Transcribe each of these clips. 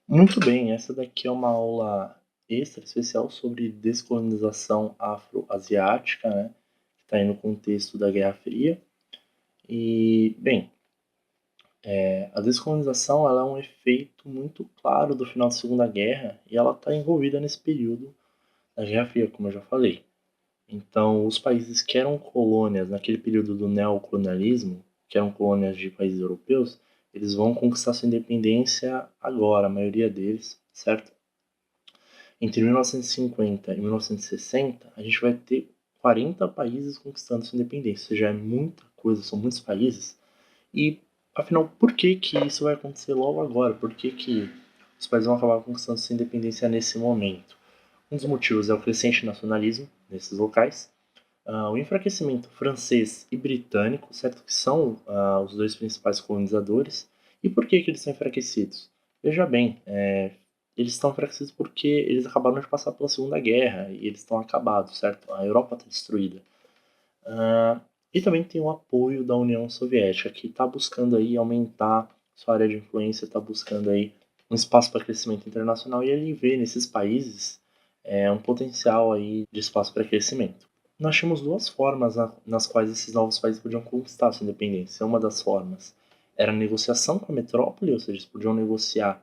Muito bem, essa daqui é uma aula extra especial sobre descolonização afro-asiática, né? Que está aí no contexto da Guerra Fria. E, bem, a descolonização ela é um efeito muito claro do final da Segunda Guerra e ela está envolvida nesse período da Guerra Fria, como eu já falei. Então, os países que eram colônias naquele período do neocolonialismo, que eram colônias de países europeus, eles vão conquistar sua independência agora, a maioria deles, certo? Entre 1950 e 1960, a gente vai ter 40 países conquistando sua independência. Ou seja, é muita coisa, são muitos países. E, afinal, por que que isso vai acontecer logo agora? Por que que os países vão acabar conquistando sua independência nesse momento? Um dos motivos é o crescente nacionalismo nesses locais, o enfraquecimento francês e britânico, certo? Que são os dois principais colonizadores. E por que que eles são enfraquecidos? Veja bem, eles estão enfraquecidos porque eles acabaram de passar pela Segunda Guerra e eles estão acabados, certo? A Europa está destruída. E também tem o apoio da União Soviética, que está buscando aí aumentar sua área de influência, está buscando aí um espaço para crescimento internacional e ele vê nesses países um potencial aí de espaço para crescimento. Nós tínhamos duas formas nas quais esses novos países podiam conquistar sua independência. Uma das formas era a negociação com a metrópole, ou seja, eles podiam negociar,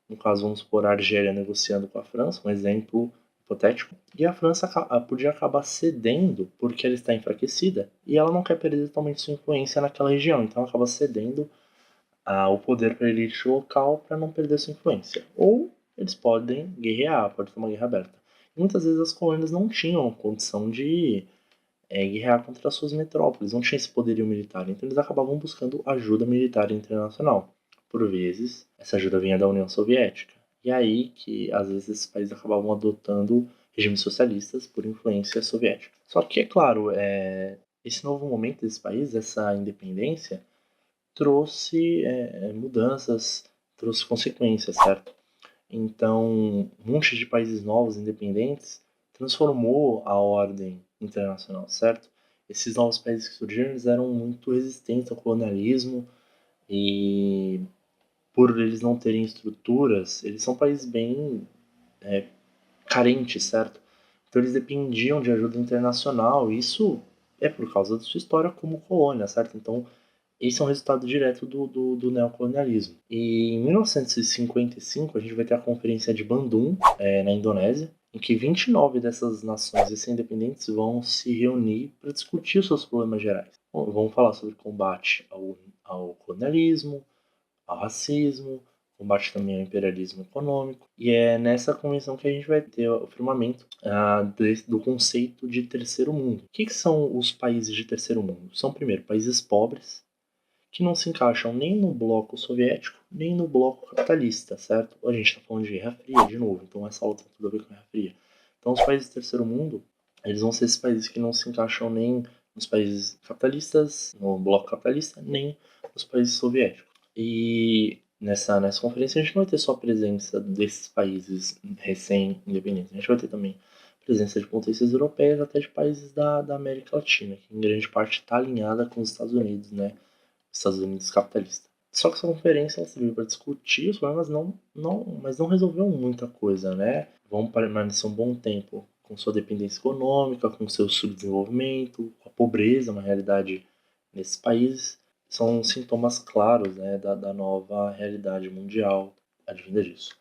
no caso, vamos supor, a Argélia negociando com a França, um exemplo hipotético, e a França podia acabar cedendo porque ela está enfraquecida e ela não quer perder totalmente sua influência naquela região, então ela acaba cedendo o poder para a elite local para não perder sua influência. Ou eles podem guerrear, pode ter uma guerra aberta. E muitas vezes as colônias não tinham condição de guerrear contra as suas metrópoles, não tinha esse poderio militar, então eles acabavam buscando ajuda militar internacional. Por vezes, essa ajuda vinha da União Soviética. E aí que, às vezes, esses países acabavam adotando regimes socialistas por influência soviética. Só que, é claro, esse novo momento desses países, essa independência, trouxe mudanças, trouxe consequências, certo? Então, um monte de países novos, independentes, transformou a ordem internacional, certo? Esses novos países que surgiram, eles eram muito resistentes ao colonialismo e por eles não terem estruturas, eles são países bem carentes, certo? Então eles dependiam de ajuda internacional, e isso é por causa da sua história como colônia, certo? Então esse é um resultado direto do neocolonialismo. E em 1955 a gente vai ter a Conferência de Bandung, na Indonésia, em que 29 dessas nações recém-independentes vão se reunir para discutir os seus problemas gerais. Bom, vão falar sobre combate ao colonialismo, ao racismo, combate também ao imperialismo econômico. E é nessa convenção que a gente vai ter o firmamento do conceito de terceiro mundo. O que são os países de terceiro mundo? São, primeiro, países pobres, que não se encaixam nem no bloco soviético, nem no bloco capitalista, certo? A gente está falando de Guerra Fria de novo, então essa aula tem tudo a ver com Guerra Fria. Então os países do terceiro mundo, eles vão ser esses países que não se encaixam nem nos países capitalistas, no bloco capitalista, nem nos países soviéticos. E nessa conferência a gente não vai ter só a presença desses países recém-independentes, a gente vai ter também presença de potências europeias, até de países da América Latina, que em grande parte está alinhada com os Estados Unidos, né? Estados Unidos capitalista. Só que essa conferência ela serviu para discutir os problemas, mas não resolveu muita coisa, né? Vão permanecer um bom tempo com sua dependência econômica, com seu subdesenvolvimento, com a pobreza, uma realidade nesses países. São sintomas claros, né, da nova realidade mundial advinda disso.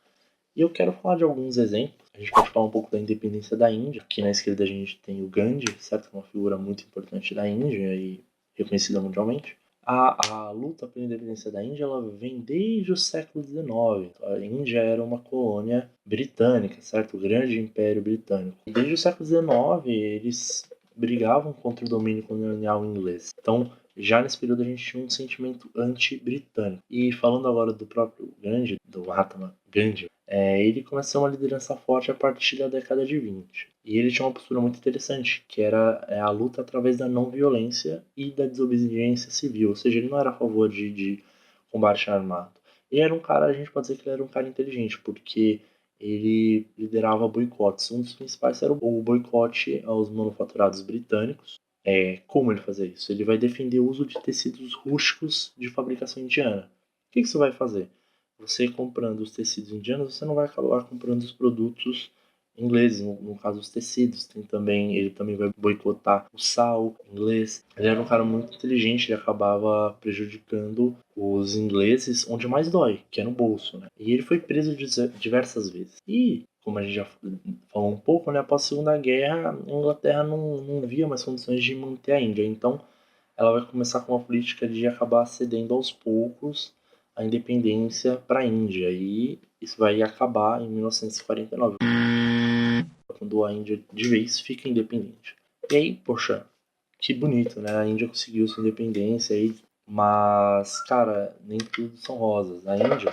E eu quero falar de alguns exemplos. A gente pode falar um pouco da independência da Índia. Aqui na esquerda a gente tem o Gandhi, certo? Que é uma figura muito importante da Índia e reconhecida mundialmente. A luta pela independência da Índia ela vem desde o século XIX. A Índia era uma colônia britânica, certo? O grande império britânico. E desde o século XIX eles brigavam contra o domínio colonial inglês. Então, já nesse período a gente tinha um sentimento anti-britânico. E falando agora do próprio Gandhi, do Mahatma Gandhi, ele começou a ser uma liderança forte a partir da década de 20. E ele tinha uma postura muito interessante, que era a luta através da não violência e da desobediência civil. Ou seja, ele não era a favor de combate armado. Ele era um cara, a gente pode dizer que ele era um cara inteligente, porque ele liderava boicotes. Um dos principais era o boicote aos manufaturados britânicos. Como ele fazia isso? Ele vai defender o uso de tecidos rústicos de fabricação indiana. O que você vai fazer? você comprando os tecidos indianos, você não vai acabar comprando os produtos ingleses, no caso os tecidos. Ele também vai boicotar o sal inglês. Ele era um cara muito inteligente, ele acabava prejudicando os ingleses onde mais dói, que é no bolso, né? E ele foi preso diversas vezes. E, como a gente já falou um pouco, né, após a Segunda Guerra, a Inglaterra não via mais condições de manter a Índia. Então, ela vai começar com uma política de acabar cedendo aos poucos a independência para a Índia. E isso vai acabar em 1949, quando a Índia de vez fica independente. E aí, poxa, que bonito, né? A Índia conseguiu sua independência aí, mas, cara, nem tudo são rosas. A Índia,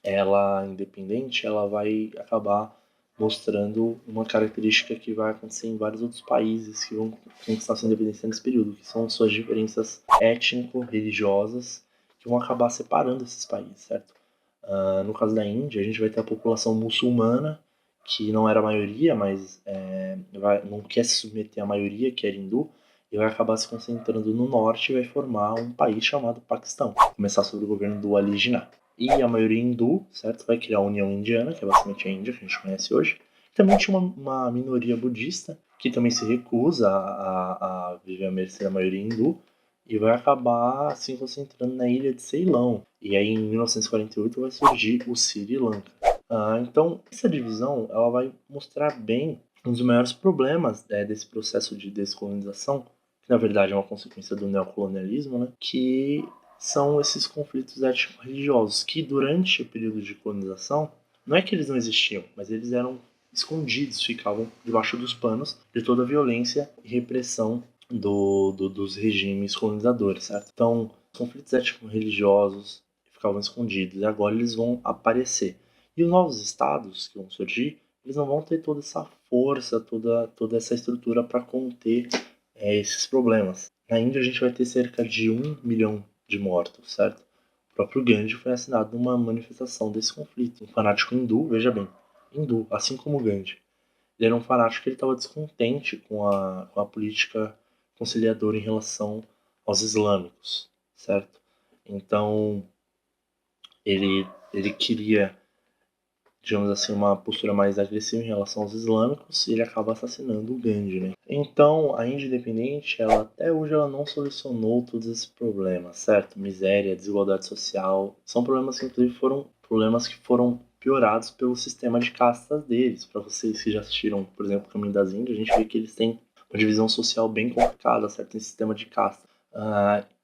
ela independente, ela vai acabar mostrando uma característica que vai acontecer em vários outros países que vão conquistar sua independência nesse período, que são suas diferenças étnico-religiosas que vão acabar separando esses países, certo? No caso da Índia, a gente vai ter a população muçulmana, que não era a maioria, mas não quer se submeter à maioria, que era hindu, e vai acabar se concentrando no norte e vai formar um país chamado Paquistão, começar sob o governo do Ali Jinnah. E a maioria hindu, certo? Vai criar a União Indiana, que é basicamente a Índia, que a gente conhece hoje. Também tinha uma minoria budista, que também se recusa a viver à mercê da maioria hindu, e vai acabar se concentrando na ilha de Ceilão. E aí, em 1948, vai surgir o Sri Lanka. Então, essa divisão ela vai mostrar bem um dos maiores problemas desse processo de descolonização, que na verdade é uma consequência do neocolonialismo, né? Que são esses conflitos étnico-religiosos, que durante o período de colonização, não é que eles não existiam, mas eles eram escondidos, ficavam debaixo dos panos de toda a violência e repressão dos regimes colonizadores, certo? Então, os conflitos étnico-religiosos ficavam escondidos e agora eles vão aparecer. E os novos estados que vão surgir, eles não vão ter toda essa força, toda essa estrutura para conter esses problemas. Na Índia a gente vai ter cerca de 1 milhão de mortos, certo? O próprio Gandhi foi assassinado numa manifestação desse conflito. Um fanático hindu, veja bem, hindu, assim como Gandhi. Ele era um fanático que ele estava descontente com a política conciliadora em relação aos islâmicos, certo? Então, ele queria, digamos assim, uma postura mais agressiva em relação aos islâmicos e ele acaba assassinando o Gandhi, né? Então, a Índia independente, ela até hoje ela não solucionou todos esses problemas, certo? Miséria, desigualdade social, são problemas que inclusive foram problemas que foram piorados pelo sistema de castas deles. Para vocês que já assistiram, por exemplo, o Caminho das Índias, a gente vê que eles têm uma divisão social bem complicada, certo? Tem sistema de casta.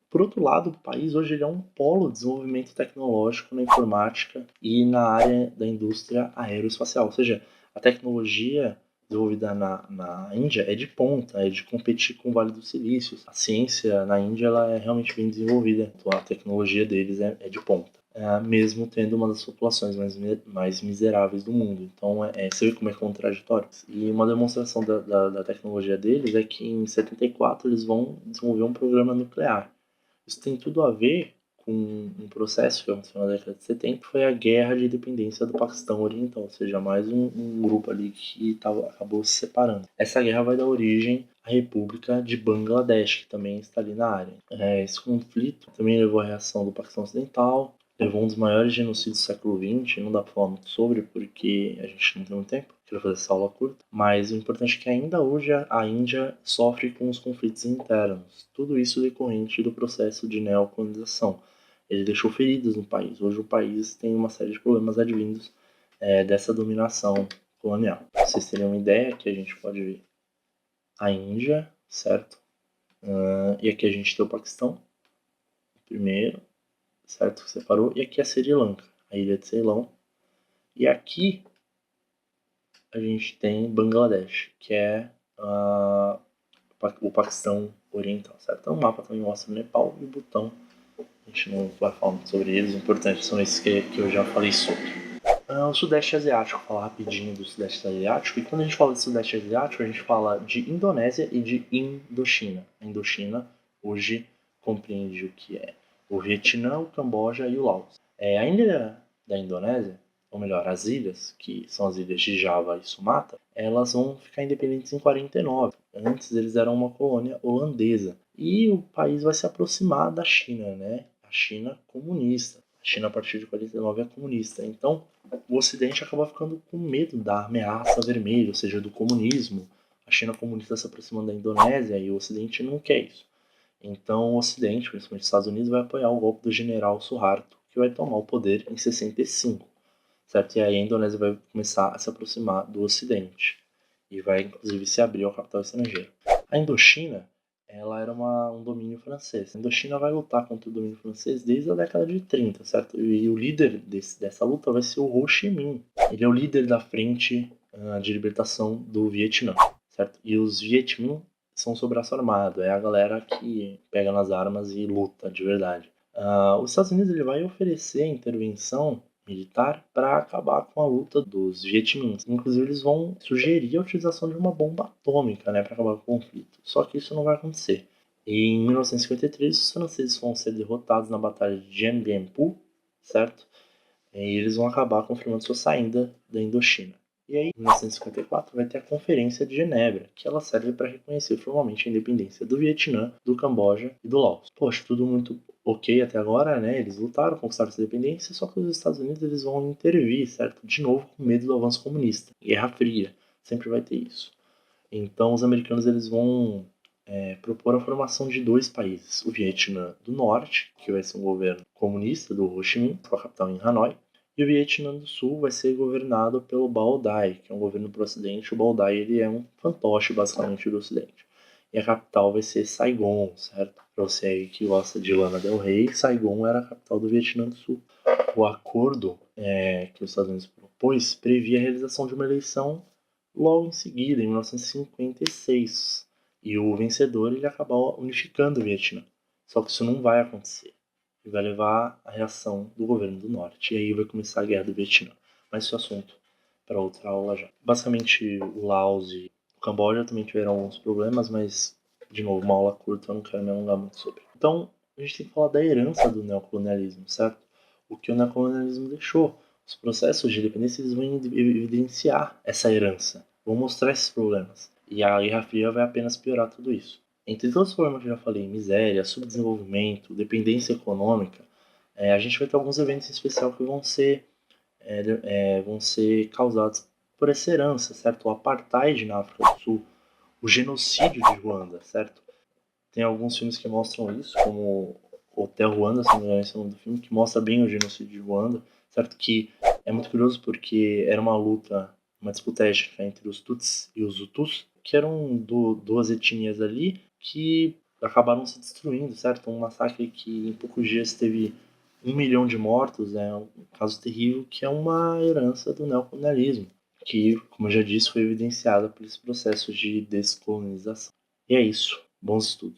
Por outro lado, o país hoje ele é um polo de desenvolvimento tecnológico na informática e na área da indústria aeroespacial. Ou seja, a tecnologia desenvolvida na Índia é de ponta, é de competir com o Vale do Silício. A ciência na Índia ela é realmente bem desenvolvida, então a tecnologia deles é de ponta. Mesmo tendo uma das populações mais miseráveis do mundo. Então, você vê como é contraditório. E uma demonstração da tecnologia deles é que em 74 eles vão desenvolver um programa nuclear. Isso tem tudo a ver com um processo que aconteceu na década de 70, que foi a Guerra de Independência do Paquistão Oriental, ou seja, mais um grupo ali que acabou se separando. Essa guerra vai dar origem à República de Bangladesh, que também está ali na área. Esse conflito também levou à reação do Paquistão Ocidental, levou um dos maiores genocídios do século XX, não dá para falar muito sobre, porque a gente não tem muito tempo, queria fazer essa aula curta, mas o importante é que ainda hoje a Índia sofre com os conflitos internos, tudo isso decorrente do processo de neocolonização. Ele deixou feridas no país, hoje o país tem uma série de problemas advindos dessa dominação colonial. Pra vocês terem uma ideia, que a gente pode ver a Índia, certo? E aqui a gente tem o Paquistão, primeiro, certo? Que separou, e aqui a Sri Lanka, a ilha de Ceilão. E aqui a gente tem Bangladesh, que é o Paquistão Oriental, certo? Então o mapa também mostra o Nepal e o Butão. A gente não vai falar muito sobre eles, o importante são esses que eu já falei sobre. O Sudeste Asiático, vou falar rapidinho do Sudeste Asiático. E quando a gente fala de Sudeste Asiático, a gente fala de Indonésia e de Indochina. A Indochina hoje compreende o que é o Vietnã, o Camboja e o Laos. A ilha da Indonésia, ou melhor, as ilhas, que são as ilhas de Java e Sumatra, elas vão ficar independentes em 49. Antes eles eram uma colônia holandesa. E o país vai se aproximar da China, né? A China comunista. A China, a partir de 49, é comunista. Então, o Ocidente acaba ficando com medo da ameaça vermelha, ou seja, do comunismo. A China comunista se aproximando da Indonésia e o Ocidente não quer isso. Então, o Ocidente, principalmente os Estados Unidos, vai apoiar o golpe do general Suharto, que vai tomar o poder em 65, certo? E aí a Indonésia vai começar a se aproximar do Ocidente e vai, inclusive, se abrir ao capital estrangeiro. A Indochina, ela era um domínio francês. A Indochina vai lutar contra o domínio francês desde a década de 30, certo? E o líder dessa luta vai ser o Ho Chi Minh. Ele é o líder da frente de libertação do Vietnã, certo? E os Viet Minh são seu braço armado, é a galera que pega nas armas e luta de verdade. Os Estados Unidos ele vai oferecer intervenção militar para acabar com a luta dos Vietmins. Inclusive, eles vão sugerir a utilização de uma bomba atômica, né, para acabar com o conflito. Só que isso não vai acontecer. E em 1953, os franceses vão ser derrotados na Batalha de Dien Bien Phu, certo? E eles vão acabar confirmando sua saída da Indochina. E aí, em 1954, vai ter a Conferência de Genebra, que ela serve para reconhecer formalmente a independência do Vietnã, do Camboja e do Laos. Poxa, tudo muito ok até agora, né? Eles lutaram, conquistaram essa independência, só que os Estados Unidos eles vão intervir, certo? De novo, com medo do avanço comunista. Guerra Fria, sempre vai ter isso. Então, os americanos eles vão propor a formação de dois países. O Vietnã do Norte, que vai ser um governo comunista do Ho Chi Minh, com a capital em Hanoi, e o Vietnã do Sul vai ser governado pelo Bao Dai, que é um governo pro Ocidente. O Bao Dai ele é um fantoche, basicamente, do Ocidente. E a capital vai ser Saigon, certo? Para você aí que gosta de Lana Del Rey, Saigon era a capital do Vietnã do Sul. O acordo que os Estados Unidos propôs previa a realização de uma eleição logo em seguida, em 1956. E o vencedor ele acabou unificando o Vietnã. Só que isso não vai acontecer e vai levar à reação do governo do Norte. E aí vai começar a Guerra do Vietnã. Mas esse é o assunto para outra aula já. Basicamente, o Laos e o Camboja também tiveram alguns problemas, mas, de novo, uma aula curta, eu não quero me alongar muito sobre. Então, a gente tem que falar da herança do neocolonialismo, certo? O que o neocolonialismo deixou. Os processos de independência eles vão evidenciar essa herança, vão mostrar esses problemas. E a Guerra Fria vai apenas piorar tudo isso. Entre todos os problemas que eu já falei, miséria, subdesenvolvimento, dependência econômica, a gente vai ter alguns eventos em especial que vão ser causados por essa herança, certo? O apartheid na África do Sul, o genocídio de Ruanda, certo? Tem alguns filmes que mostram isso, como Hotel Ruanda, se não me engano, esse é o nome do filme, que mostra bem o genocídio de Ruanda, certo? Que é muito curioso porque era uma luta, uma disputa étnica entre os Tutsis e os Hutus, que eram duas etnias ali que acabaram se destruindo, certo? Um massacre que em poucos dias teve 1 milhão de mortos, é um caso terrível que é uma herança do neocolonialismo, que, como eu já disse, foi evidenciada por esse processo de descolonização. E é isso. Bons estudos.